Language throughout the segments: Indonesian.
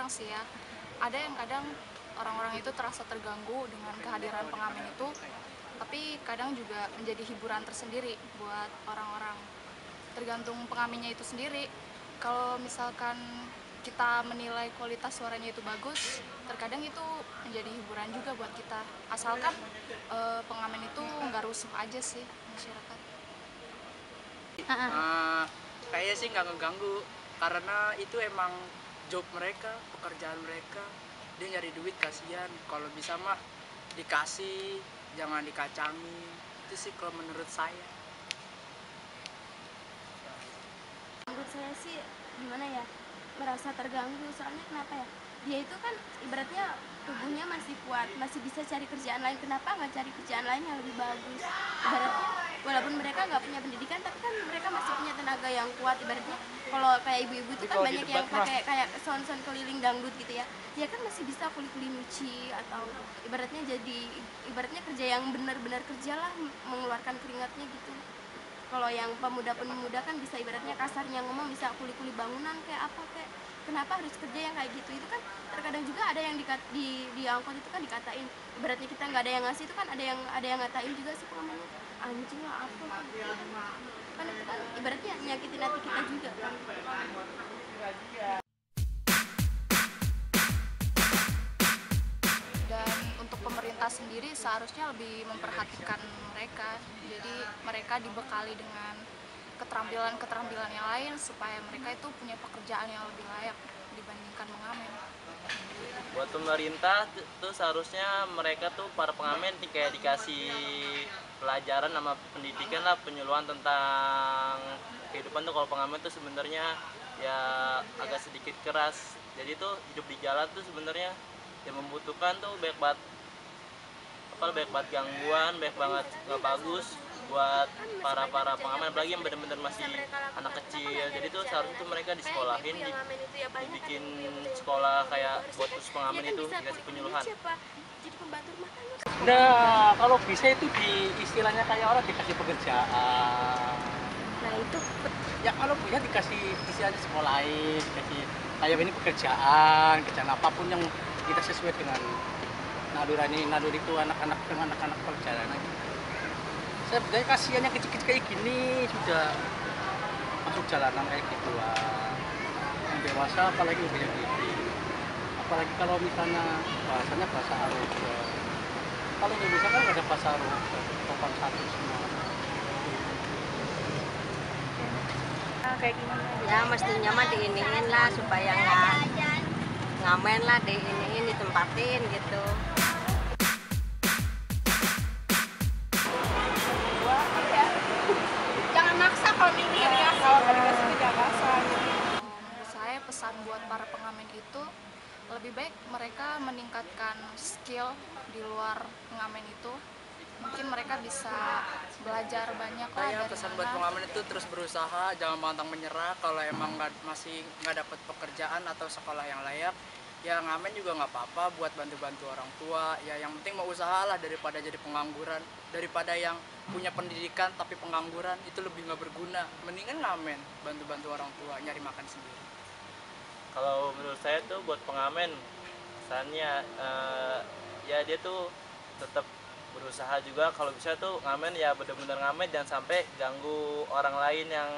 orang sih ya. Ada yang kadang orang-orang itu terasa terganggu dengan kehadiran pengamen itu, tapi kadang juga menjadi hiburan tersendiri buat orang-orang. Tergantung pengamennya itu sendiri. Kalau misalkan kita menilai kualitas suaranya itu bagus, terkadang itu menjadi hiburan juga buat kita. Asalkan pengamen itu nggak rusuh aja sih masyarakat. Kayaknya sih nggak ngeganggu, karena itu emang job mereka, pekerjaan mereka. Dia nyari duit, kasihan. Kalau bisa mah dikasih, jangan dikacangi. Itu sih kalau menurut saya. Menurut saya sih gimana ya, merasa terganggu. Soalnya kenapa ya, dia itu kan ibaratnya tubuhnya masih kuat, masih bisa cari kerjaan lain. Kenapa nggak cari kerjaan lain yang lebih bagus? Ibaratnya walaupun mereka nggak punya pendidikan, tapi kan mereka masih punya tenaga yang kuat. Ibaratnya kalau kayak ibu-ibu itu kan banyak yang pakai kayak sound-sound keliling dangdut gitu ya, dia kan masih bisa kuli-kuli nyuci, atau ibaratnya jadi ibaratnya kerja yang benar-benar kerja lah, mengeluarkan keringatnya gitu. Kalau yang pemuda-pemuda kan bisa ibaratnya kasarnya ngomong bisa kuli-kuli bangunan kayak apa kayak, kenapa harus kerja yang kayak gitu? Itu kan terkadang juga ada yang di angkot itu kan dikatain, ibaratnya kita nggak ada yang ngasih, itu kan ada yang ngatain juga sih pengamennya, anjing lah apa kan itu kan ibaratnya nyakitin hati kita juga kan. Dan untuk pemerintah sendiri seharusnya lebih memperhatikan mereka, jadi mereka dibekali dengan keterampilan-keterampilan yang lain supaya mereka itu punya pekerjaan yang lebih layak dibandingkan mengamen. Buat pemerintah tuh seharusnya mereka tuh para pengamen kayak dikasih pelajaran sama pendidikan lah, penyuluhan tentang kehidupan tuh. Kalau pengamen tuh sebenarnya ya agak sedikit keras, jadi tuh hidup di jalan tuh sebenarnya yang membutuhkan tuh banyak banget gangguan, banyak banget nggak bagus buat para pengamen, apalagi yang benar-benar masih anak kecil. Jadi tuh seharusnya tuh mereka disekolahin, dibikin sekolah kayak buat khusus pengamen itu, dikasih penyuluhan. Nah, kalau bisa itu di istilahnya kayak orang dikasih pekerjaan. Nah itu Ya kalau bisa dikasih istilahnya sekolahin, dikasih kayak ini pekerjaan apapun yang kita sesuai dengan naluri itu anak-anak perjalanan. Saya sebenarnya kasihan yang kecil-kecil kayak gini sudah masuk jalanan kayak gituan. Yang dewasa apalagi udah yang gini. Apalagi kalau misalnya bahasanya bahasa Aroba. Kalau Indonesia kan nggak ada bahasa Aroba, sopan satu semua. kayak gimana? Ya mestinya mah diiniin lah supaya nggak ngamen lah, diiniin, ditempatin gitu. Jangan maksa kalau minggir ya, kalau nggak dikasih jangan maksa. Menurut saya pesan buat para pengamen itu lebih baik mereka meningkatkan skill di luar pengamen itu. Mungkin mereka bisa belajar banyak lah Kayak dari pesan buat mana. pengamen itu terus berusaha, jangan pantang menyerah. Kalau emang masih nggak dapat pekerjaan atau sekolah yang layak, ya ngamen juga nggak apa-apa buat bantu-bantu orang tua. Ya yang penting mau usaha lah daripada jadi pengangguran, daripada yang punya pendidikan tapi pengangguran, itu lebih nggak berguna. Mendingan ngamen, bantu-bantu orang tua nyari makan sendiri. Kalau menurut saya tuh buat pengamen pesannya ya dia tuh tetap berusaha juga. Kalau bisa tuh ngamen ya benar-benar ngamen, jangan sampai ganggu orang lain yang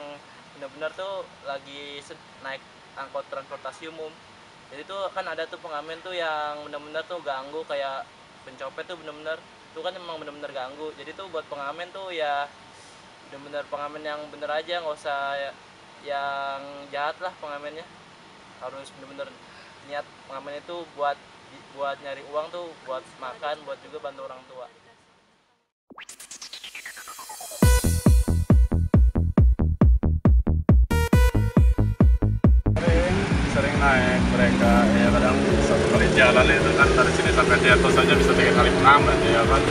benar-benar tuh lagi naik angkot transportasi umum. Jadi tuh kan ada tuh pengamen tuh yang benar-benar tuh ganggu, kayak pencopet tuh benar-benar tuh kan emang benar-benar ganggu. Jadi tuh buat pengamen tuh ya benar-benar pengamen yang bener aja, nggak usah yang jahat lah pengamennya. Harus benar-benar niat pengamen itu buat nyari uang tuh, buat makan, buat juga bantu orang tua. Sering naik mereka, ya kadang satu kali jalan itu kan dari sini sampai Jatuh saja bisa 3 kali pengamen ya kan.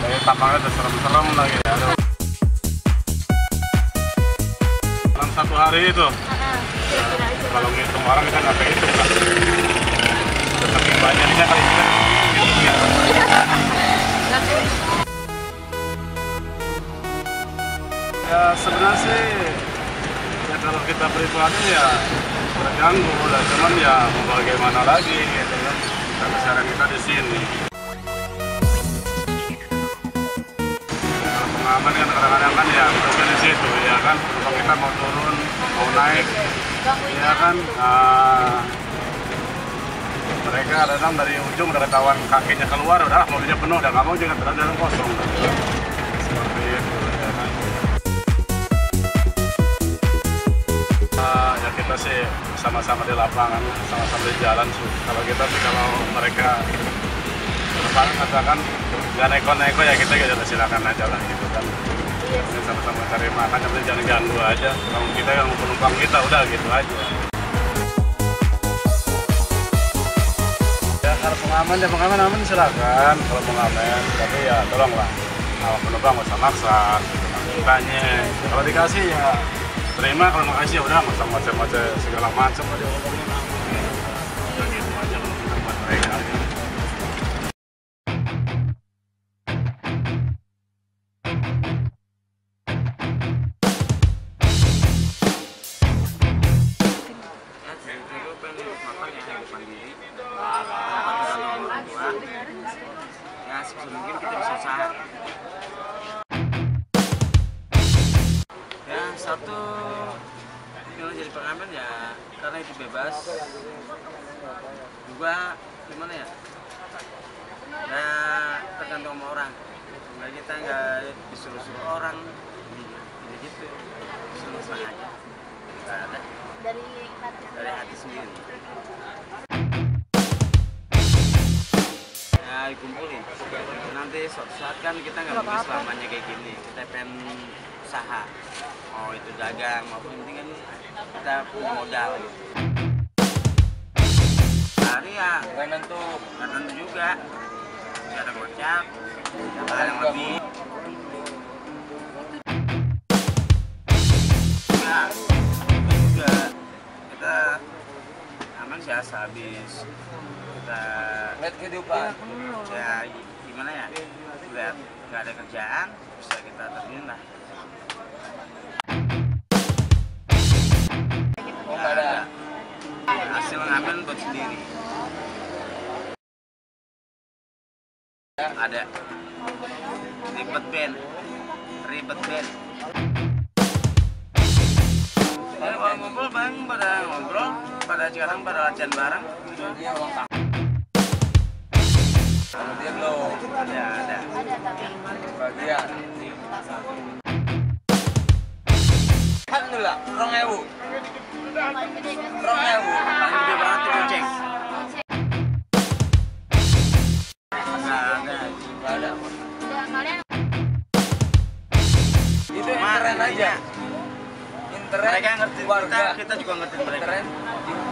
Jadi tampangnya udah serem-serem lagi ya. Dalam satu hari itu, kalau ngitung orang kita nggak hitung kan. Saking banyaknya kali ini kan hitungnya. Ya sebenarnya sih ya kalau kita pribadi ya terganggu lah, cuman ya mau bagaimana lagi gitu kan. Keseharian kita di sini. Kalau pengaman kan kadang-kadang kan ya kita di situ ya kan, kalau kita mau turun, mau naik, ya kan. Mereka datang dari ujung udah ketahuan kakinya keluar, udah mobilnya penuh, udah nggak mau juga dalam kosong. Seperti itu ya kan. Ya kita sih sama-sama di lapangan, sama-sama di jalan sih. Kalau kita sih kalau mereka lapangan katakan nggak neko-neko ya kita juga silakan aja lah gitu kan. Ini sama-sama cari makan, tapi jangan ganggu aja. Kalau kita yang penumpang kita udah gitu aja. Ya kalau pengamen aman silakan kalau pengamen, tapi ya tolonglah kalau penumpang nggak usah maksa, mintanya. Kalau dikasih ya terima, kalau makasih ya udah nggak usah macam-macam segala macam aja ngomongin udah gitu aja kalau kita buat mereka gitu. Ya sebisa mungkin kita bisa usaha. Ya satu kalau jadi pengamen ya karena itu bebas. Juga gimana ya? Nah tergantung sama orang. Nggak kita nggak disuruh-suruh orang. Ini gitu. Senang aja. Nggak ada. Dari hati sendiri. Ya dikumpulin. Nanti suatu saat kan kita nggak mungkin selamanya kayak gini. Kita pengen usaha. Oh itu dagang maupun penting kan kita punya modal. Hari ya nggak nentu juga. Nggak ada gocap, nggak ada yang lebih. Ya juga kita aman sih habis kita lihat kehidupan. Ya gimana ya? Lihat nggak ada kerjaan bisa kita terjun lah. Ada hasil ngamen buat sendiri. Ada ribet band. Jadi kalau ngumpul bang pada ngobrol, pada sekarang pada latihan bareng. Kalau dia belum ada. Bagian. Alhamdulillah, 2.000. Paling gede banget tuh goceng. Nggak ada. Itu internet aja. Internet. Mereka ngerti kita juga ngerti mereka.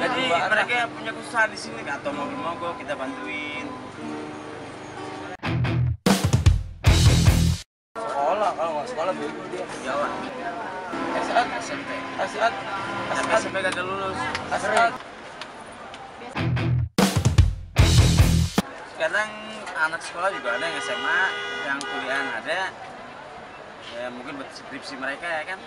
Jadi mereka punya kesusahan di sini atau mobil mogok kita bantuin. Sekolah kalau nggak sekolah bego dia. Jawa. SMP. SMP gak ada lulus. Sekarang anak sekolah juga ada yang SMA, yang kuliah ada. Ya mungkin buat skripsi mereka ya kan.